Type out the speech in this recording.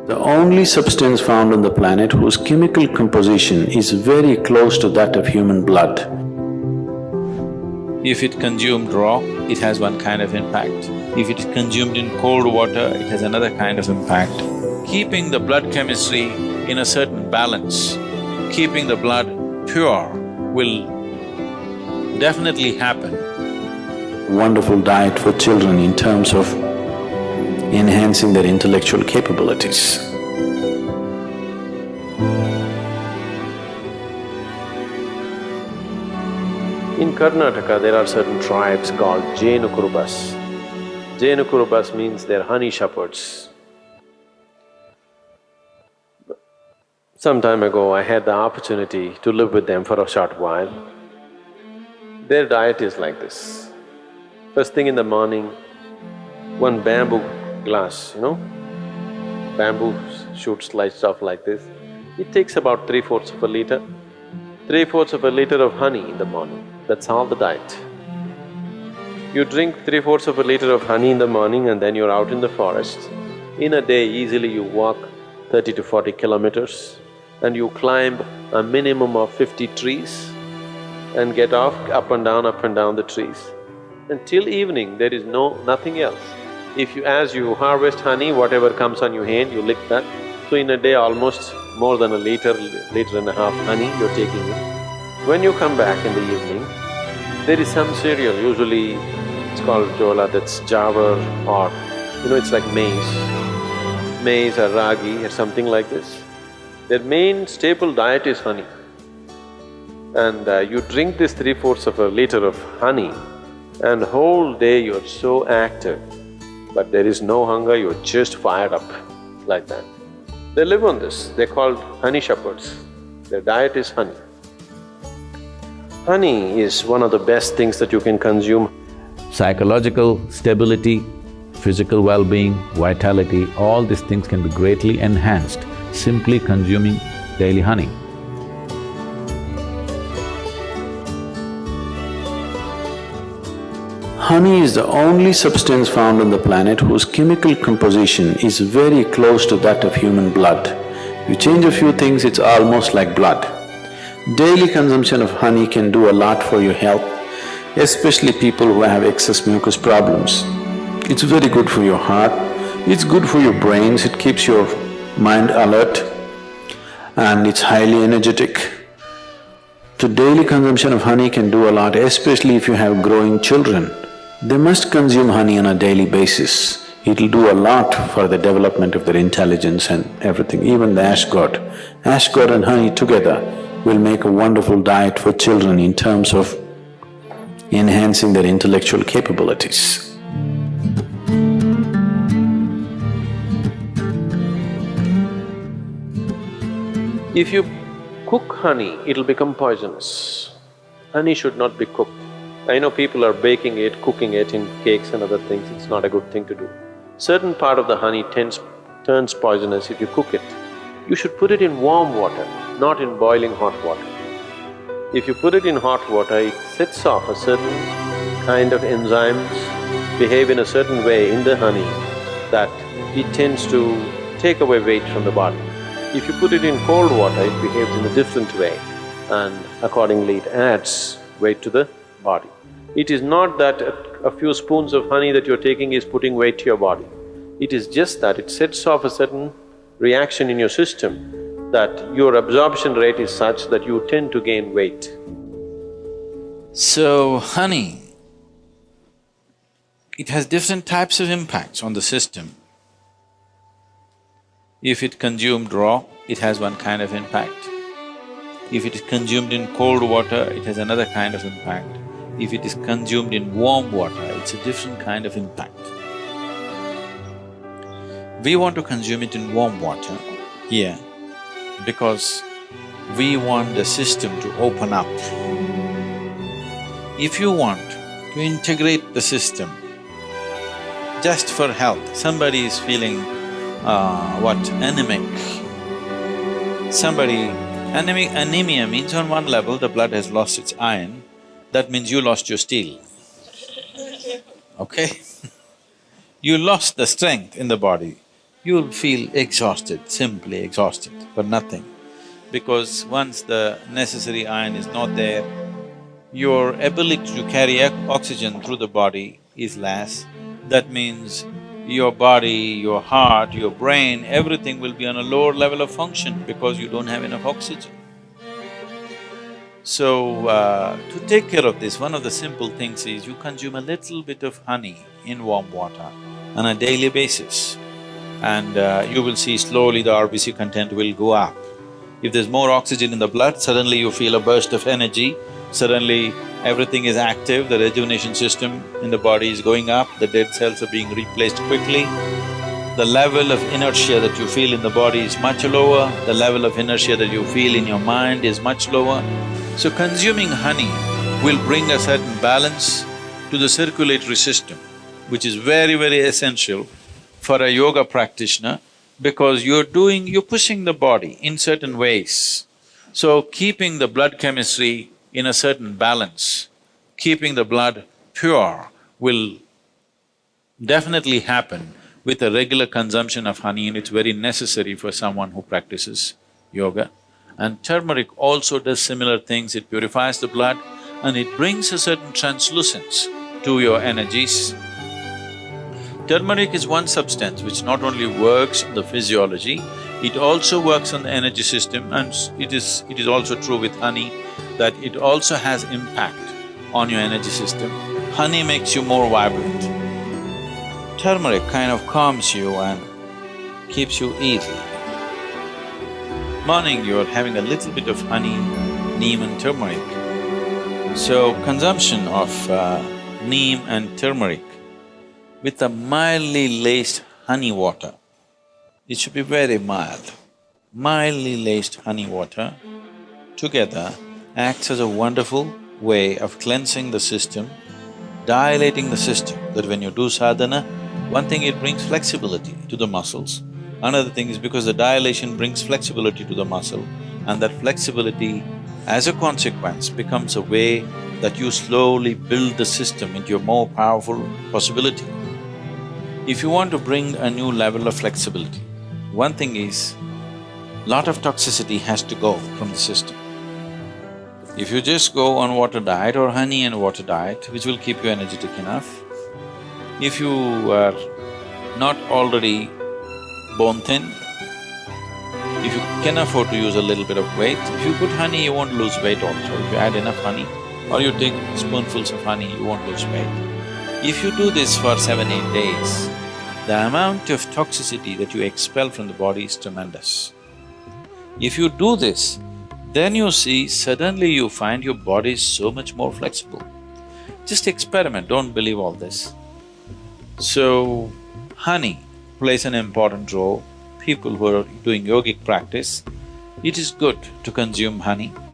The only substance found on the planet whose chemical composition is very close to that of human blood. If it consumed raw, it has one kind of impact. If it is consumed in cold water, it has another kind of impact. Keeping the blood chemistry in a certain balance, keeping the blood pure will definitely happen. Wonderful diet for children in terms of enhancing their intellectual capabilities. In Karnataka, there are certain tribes called Jainakurubas. Jainakurubas means they're honey shepherds. Some time ago, I had the opportunity to live with them for a short while. Their diet is like this. First thing in the morning, one bamboo glass, bamboo shoot sliced off like this. It takes about 3/4 of a liter. 3/4 of a liter of honey in the morning, that's all the diet. You drink 3/4 of a liter of honey in the morning and then you're out in the forest. In a day, easily you walk 30 to 40 kilometers and you climb a minimum of 50 trees and get off up and down the trees. Until evening, there is nothing else. As you harvest honey, whatever comes on your hand, you lick that. So in a day, almost more than a liter and a half honey you're taking in. When you come back in the evening, there is some cereal, usually it's called jola, that's jawar or it's like maize or ragi or something like this. Their main staple diet is honey. And you drink this 3/4 of a liter of honey and whole day you're so active, but there is no hunger, you're just fired up like that. They live on this, they're called honey shepherds. Their diet is honey. Honey is one of the best things that you can consume. Psychological stability, physical well-being, vitality, all these things can be greatly enhanced simply consuming daily honey. Honey is the only substance found on the planet whose chemical composition is very close to that of human blood. You change a few things, it's almost like blood. Daily consumption of honey can do a lot for your health, especially people who have excess mucus problems. It's very good for your heart, it's good for your brains, it keeps your mind alert and it's highly energetic. So daily consumption of honey can do a lot, especially if you have growing children. They must consume honey on a daily basis. It'll do a lot for the development of their intelligence and everything, even the ash god. Ash god and honey together will make a wonderful diet for children in terms of enhancing their intellectual capabilities. If you cook honey, it'll become poisonous. Honey should not be cooked. I know people are baking it, cooking it in cakes and other things, it's not a good thing to do. Certain part of the honey turns poisonous if you cook it. You should put it in warm water, not in boiling hot water. If you put it in hot water, it sets off a certain kind of enzymes behave in a certain way in the honey that it tends to take away weight from the body. If you put it in cold water, it behaves in a different way and accordingly it adds weight to the body. It is not that a few spoons of honey that you're taking is putting weight to your body. It is just that it sets off a certain reaction in your system that your absorption rate is such that you tend to gain weight. So, honey, it has different types of impacts on the system. If it consumed raw, it has one kind of impact. If it is consumed in cold water, it has another kind of impact. If it is consumed in warm water, it's a different kind of impact. We want to consume it in warm water here because we want the system to open up. If you want to integrate the system just for health, somebody is feeling anemic. Anemia means on one level the blood has lost its iron, that means you lost your steel, okay? You lost the strength in the body. you'll feel exhausted, simply exhausted for nothing. Because once the necessary iron is not there, your ability to carry oxygen through the body is less. That means your body, your heart, your brain, everything will be on a lower level of function because you don't have enough oxygen. So, to take care of this, one of the simple things is you consume a little bit of honey in warm water on a daily basis, and you will see slowly the RBC content will go up. If there's more oxygen in the blood, suddenly you feel a burst of energy, suddenly everything is active, the rejuvenation system in the body is going up, the dead cells are being replaced quickly. The level of inertia that you feel in the body is much lower, the level of inertia that you feel in your mind is much lower. So consuming honey will bring a certain balance to the circulatory system, which is very, very essential for a yoga practitioner because you're pushing the body in certain ways. So keeping the blood chemistry in a certain balance, keeping the blood pure will definitely happen with a regular consumption of honey, and it's very necessary for someone who practices yoga. And turmeric also does similar things, it purifies the blood and it brings a certain translucence to your energies. Turmeric is one substance which not only works on the physiology, it also works on the energy system, and it is also true with honey that it also has impact on your energy system. Honey makes you more vibrant. Turmeric kind of calms you and keeps you easy. Morning you're having a little bit of honey, neem and turmeric. So consumption of neem and turmeric with a mildly laced honey water, it should be very mild. Mildly laced honey water together acts as a wonderful way of cleansing the system, dilating the system, that when you do sadhana, one thing, it brings flexibility to the muscles. Another thing is because the dilation brings flexibility to the muscle, and that flexibility, as a consequence, becomes a way that you slowly build the system into a more powerful possibility. If you want to bring a new level of flexibility, one thing is, lot of toxicity has to go from the system. If you just go on water diet or honey and water diet, which will keep you energetic enough, if you are not already bone thin, if you can afford to use a little bit of weight, if you put honey, you won't lose weight also. If you add enough honey or you take spoonfuls of honey, you won't lose weight. If you do this for 7-8 days, the amount of toxicity that you expel from the body is tremendous. If you do this, then you see suddenly you find your body is so much more flexible. Just experiment, don't believe all this. So, honey plays an important role. People who are doing yogic practice, it is good to consume honey.